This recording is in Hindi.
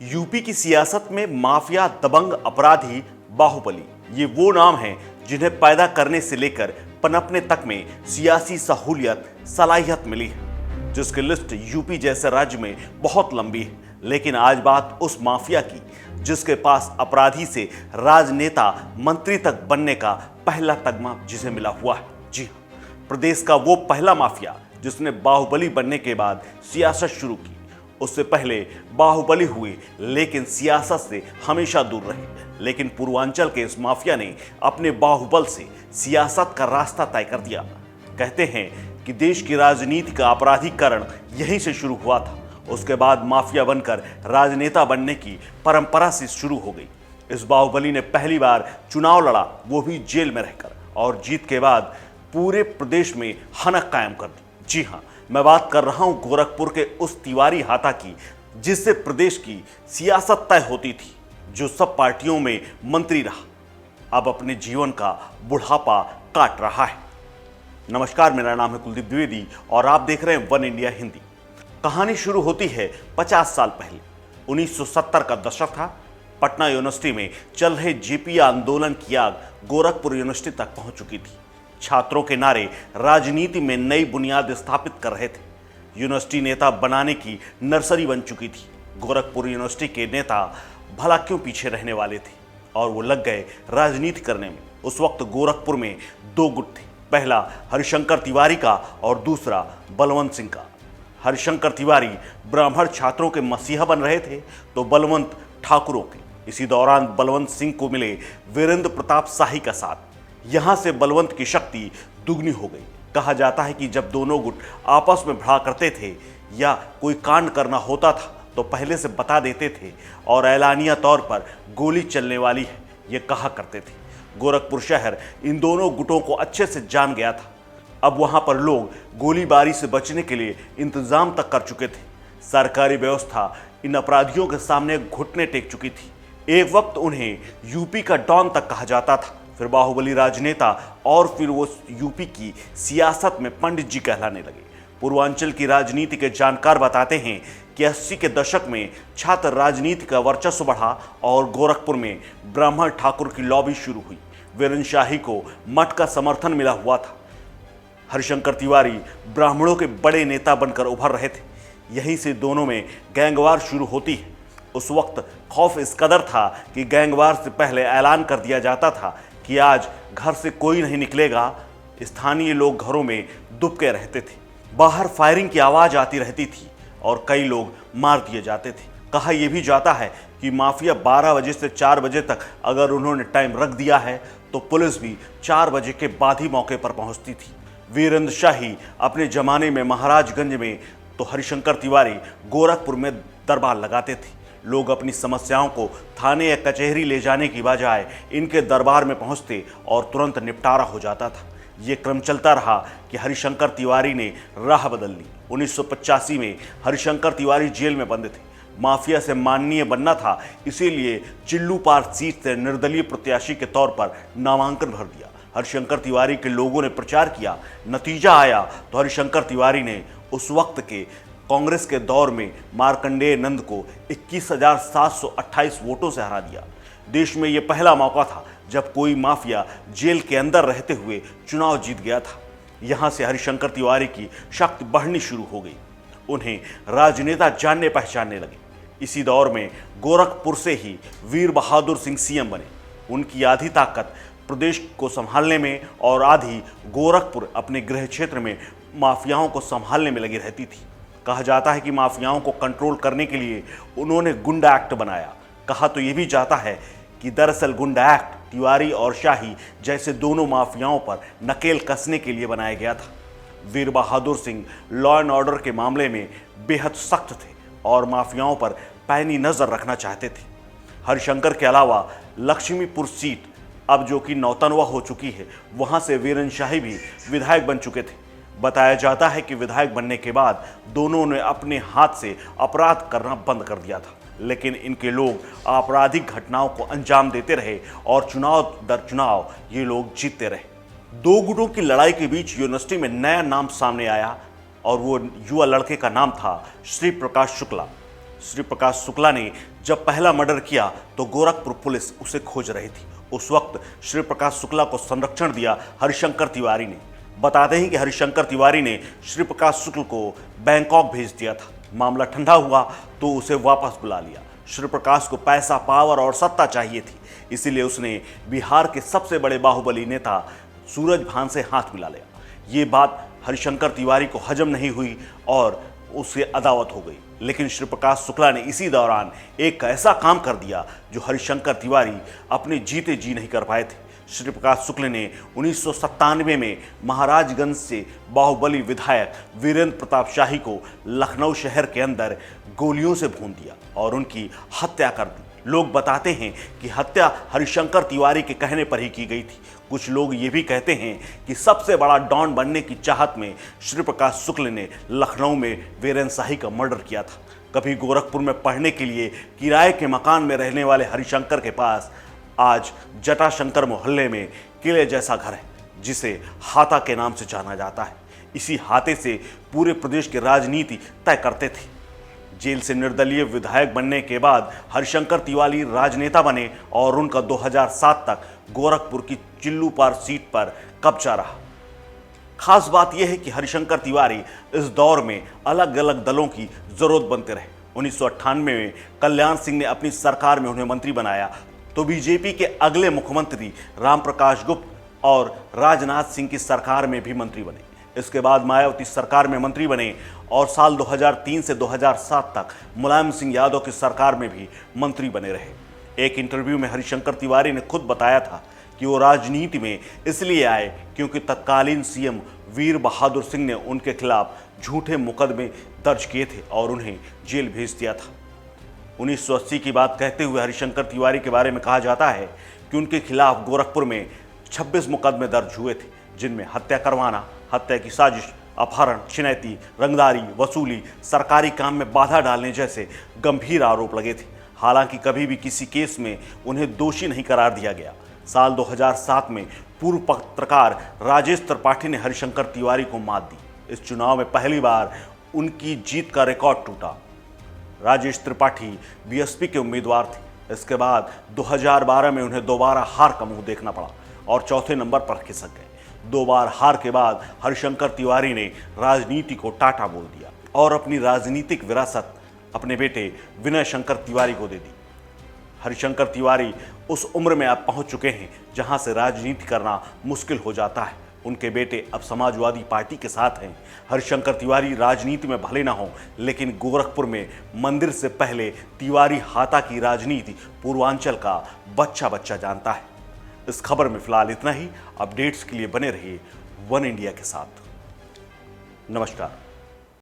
यूपी की सियासत में माफिया, दबंग, अपराधी, बाहुबली, ये वो नाम हैं जिन्हें पैदा करने से लेकर पनपने तक में सियासी सहूलियत, सलाहियत मिली है, जिसकी लिस्ट यूपी जैसे राज्य में बहुत लंबी है। लेकिन आज बात उस माफिया की जिसके पास अपराधी से राजनेता, मंत्री तक बनने का पहला तगमा जिसे मिला हुआ है। जी हाँ, प्रदेश का वो पहला माफिया जिसने बाहुबली बनने के बाद सियासत शुरू की। उससे पहले बाहुबली हुए लेकिन सियासत से हमेशा दूर रहे। लेकिन पूर्वांचल के इस माफिया ने अपने बाहुबल से सियासत का रास्ता तय कर दिया। कहते हैं कि देश की राजनीति का अपराधीकरण यहीं से शुरू हुआ था। उसके बाद माफिया बनकर राजनेता बनने की परंपरा से शुरू हो गई। इस बाहुबली ने पहली बार चुनाव लड़ा, वो भी जेल में रहकर, और जीत के बाद पूरे प्रदेश में हनक कायम कर दी। जी हाँ, मैं बात कर रहा हूं गोरखपुर के उस तिवारी हाथा की जिससे प्रदेश की सियासत तय होती थी, जो सब पार्टियों में मंत्री रहा, अब अपने जीवन का बुढ़ापा काट रहा है। नमस्कार, मेरा नाम है कुलदीप द्विवेदी और आप देख रहे हैं वन इंडिया हिंदी। कहानी शुरू होती है 50 साल पहले। 1970 का दशक था। पटना यूनिवर्सिटी में चल रहे जेपी आंदोलन की आग गोरखपुर यूनिवर्सिटी तक पहुंच चुकी थी। छात्रों के नारे राजनीति में नई बुनियाद स्थापित कर रहे थे। यूनिवर्सिटी नेता बनाने की नर्सरी बन चुकी थी। गोरखपुर यूनिवर्सिटी के नेता भला क्यों पीछे रहने वाले थे, और वो लग गए राजनीति करने में। उस वक्त गोरखपुर में दो गुट थे, पहला हरिशंकर तिवारी का और दूसरा बलवंत सिंह का। हरिशंकर तिवारी ब्राह्मण छात्रों के मसीहा बन रहे थे, तो बलवंत ठाकुरों के। इसी दौरान बलवंत सिंह को मिले वीरेंद्र प्रताप शाही का साथ। यहां से बलवंत की शक्ति दुगनी हो गई। कहा जाता है कि जब दोनों गुट आपस में भिड़ा करते थे या कोई कांड करना होता था तो पहले से बता देते थे और ऐलानिया तौर पर गोली चलने वाली है, ये कहा करते थे। गोरखपुर शहर इन दोनों गुटों को अच्छे से जान गया था। अब वहां पर लोग गोलीबारी से बचने के लिए इंतजाम तक कर चुके थे। सरकारी व्यवस्था इन अपराधियों के सामने घुटने टेक चुकी थी। एक वक्त उन्हें यूपी का डॉन तक कहा जाता था, फिर बाहुबली राजनेता, और फिर वो यूपी की सियासत में पंडित जी कहलाने लगे। पूर्वांचल की राजनीति के जानकार बताते हैं कि 80 के दशक में छात्र राजनीति का वर्चस्व बढ़ा और गोरखपुर में ब्राह्मण ठाकुर की लॉबी शुरू हुई। वीरेंद्र शाही को मठ का समर्थन मिला हुआ था। हरिशंकर तिवारी ब्राह्मणों के बड़े नेता बनकर उभर रहे थे। यहीं से दोनों में गैंगवार शुरू होती है। उस वक्त खौफ इस कदर था कि गैंगवार से पहले ऐलान कर दिया जाता था कि आज घर से कोई नहीं निकलेगा। स्थानीय लोग घरों में दुबके रहते थे। बाहर फायरिंग की आवाज आती रहती थी और कई लोग मार दिए जाते थे। कहा यह भी जाता है कि माफिया 12 बजे से 4 बजे तक अगर उन्होंने टाइम रख दिया है तो पुलिस भी 4 बजे के बाद ही मौके पर पहुंचती थी। वीरेंद्र शाही अपने जमाने में महाराजगंज में, तो हरिशंकर तिवारी गोरखपुर में दरबार लगाते थे। लोग अपनी समस्याओं को थाने या कचहरी ले जाने की बजाय इनके दरबार में पहुंचते और तुरंत निपटारा हो जाता था। ये क्रम चलता रहा कि हरिशंकर तिवारी ने राह बदल ली। 1985 में हरिशंकर तिवारी जेल में बंद थे। माफिया से माननीय बनना था, इसीलिए चिल्लू पार सीट से निर्दलीय प्रत्याशी के तौर पर नामांकन भर दिया। हरिशंकर तिवारी के लोगों ने प्रचार किया। नतीजा आया तो हरिशंकर तिवारी ने उस वक्त के कांग्रेस के दौर में मार्कंडेय नंद को 21,728 वोटों से हरा दिया। देश में यह पहला मौका था जब कोई माफिया जेल के अंदर रहते हुए चुनाव जीत गया था। यहां से हरिशंकर तिवारी की शक्ति बढ़नी शुरू हो गई। उन्हें राजनेता जानने पहचानने लगे। इसी दौर में गोरखपुर से ही वीर बहादुर सिंह सीएम बने। उनकी आधी ताकत प्रदेश को संभालने में और आधी गोरखपुर अपने गृह क्षेत्र में माफियाओं को संभालने में लगी रहती थी। कहा जाता है कि माफियाओं को कंट्रोल करने के लिए उन्होंने गुंडा एक्ट बनाया। कहा तो यह भी जाता है कि दरअसल गुंडा एक्ट तिवारी और शाही जैसे दोनों माफियाओं पर नकेल कसने के लिए बनाया गया था। वीर Bahadur Singh law and order के मामले में बेहद सख्त थे और माफियाओं पर पैनी नजर रखना चाहते थे। हरिशंकर के अलावा लक्ष्मीपुर सीट, अब जो कि नौतनवा हो चुकी है, वहां से वीरेंद्र शाही भी विधायक बन चुके थे। बताया जाता है कि विधायक बनने के बाद दोनों ने अपने हाथ से अपराध करना बंद कर दिया था, लेकिन इनके लोग आपराधिक घटनाओं को अंजाम देते रहे और चुनाव दर चुनाव ये लोग जीतते रहे। दो गुटों की लड़ाई के बीच यूनिवर्सिटी में नया नाम सामने आया और वो युवा लड़के का नाम था श्री प्रकाश शुक्ला। श्री प्रकाश शुक्ला ने जब पहला मर्डर किया तो गोरखपुर पुलिस उसे खोज रही थी। उस वक्त श्री प्रकाश शुक्ला को संरक्षण दिया हरिशंकर तिवारी ने। बताते हैं कि हरिशंकर तिवारी ने श्री प्रकाश शुक्ल को बैंकॉक भेज दिया था। मामला ठंडा हुआ तो उसे वापस बुला लिया। श्री प्रकाश को पैसा, पावर और सत्ता चाहिए थी, इसीलिए उसने बिहार के सबसे बड़े बाहुबली नेता सूरज भान से हाथ मिला लिया। ये बात हरिशंकर तिवारी को हजम नहीं हुई और उससे अदावत हो गई। लेकिन श्री प्रकाश शुक्ला ने इसी दौरान एक ऐसा काम कर दिया जो हरिशंकर तिवारी अपने जीते जी नहीं कर पाए थे। श्री प्रकाश शुक्ल ने 1997 में महाराजगंज से बाहुबली विधायक वीरेंद्र प्रताप शाही को लखनऊ शहर के अंदर गोलियों से भून दिया और उनकी हत्या कर दी। लोग बताते हैं कि हत्या हरिशंकर तिवारी के कहने पर ही की गई थी। कुछ लोग ये भी कहते हैं कि सबसे बड़ा डॉन बनने की चाहत में श्री प्रकाश शुक्ल ने लखनऊ में वीरेंद्र शाही का मर्डर किया था। कभी गोरखपुर में पढ़ने के लिए किराए के मकान में रहने वाले हरिशंकर के पास आज जटाशंकर मोहल्ले में किले जैसा घर है, जिसे हाता के नाम से जाना जाता है। इसी हाते से पूरे प्रदेश की राजनीति तय करते थे। जेल से निर्दलीय विधायक बनने के बाद हरिशंकर तिवारी राजनेता बने और उनका 2007 तक गोरखपुर की चिल्लूपार सीट पर कब्जा रहा। खास बात यह है कि हरिशंकर तिवारी इस दौर में अलग अलग दलों की जरूरत बनते रहे। 1998 में कल्याण सिंह ने अपनी सरकार में उन्हें मंत्री बनाया तो बीजेपी के अगले मुख्यमंत्री रामप्रकाश गुप्ता और राजनाथ सिंह की सरकार में भी मंत्री बने। इसके बाद मायावती सरकार में मंत्री बने और साल 2003 से 2007 तक मुलायम सिंह यादव की सरकार में भी मंत्री बने रहे। एक इंटरव्यू में हरिशंकर तिवारी ने खुद बताया था कि वो राजनीति में इसलिए आए क्योंकि तत्कालीन सीएम वीर बहादुर सिंह ने उनके खिलाफ झूठे मुकदमे दर्ज किए थे और उन्हें जेल भेज दिया था। 1980 की बात कहते हुए हरिशंकर तिवारी के बारे में कहा जाता है कि उनके खिलाफ गोरखपुर में 26 मुकदमे दर्ज हुए थे, जिनमें हत्या करवाना, हत्या की साजिश, अपहरण, छिनैती, रंगदारी, वसूली, सरकारी काम में बाधा डालने जैसे गंभीर आरोप लगे थे। हालांकि कभी भी किसी केस में उन्हें दोषी नहीं करार दिया गया। साल 2007 में पूर्व पत्रकार राजेश त्रिपाठी ने हरिशंकर तिवारी को मात दी। इस चुनाव में पहली बार उनकी जीत का रिकॉर्ड टूटा। राजेश त्रिपाठी बीएसपी के उम्मीदवार थे। इसके बाद 2012 में उन्हें दोबारा हार का मुंह देखना पड़ा और चौथे नंबर पर खिसक गए। 2 बार हार के बाद हरिशंकर तिवारी ने राजनीति को टाटा बोल दिया और अपनी राजनीतिक विरासत अपने बेटे विनय शंकर तिवारी को दे दी। हरिशंकर तिवारी उस उम्र में अब पहुंच चुके हैं जहां से राजनीति करना मुश्किल हो जाता है। उनके बेटे अब समाजवादी पार्टी के साथ हैं। हरिशंकर तिवारी राजनीति में भले ना हो, लेकिन गोरखपुर में मंदिर से पहले तिवारी हाता की राजनीति पूर्वांचल का बच्चा बच्चा जानता है। इस खबर में फिलहाल इतना ही। अपडेट्स के लिए बने रहिए वन इंडिया के साथ। नमस्कार।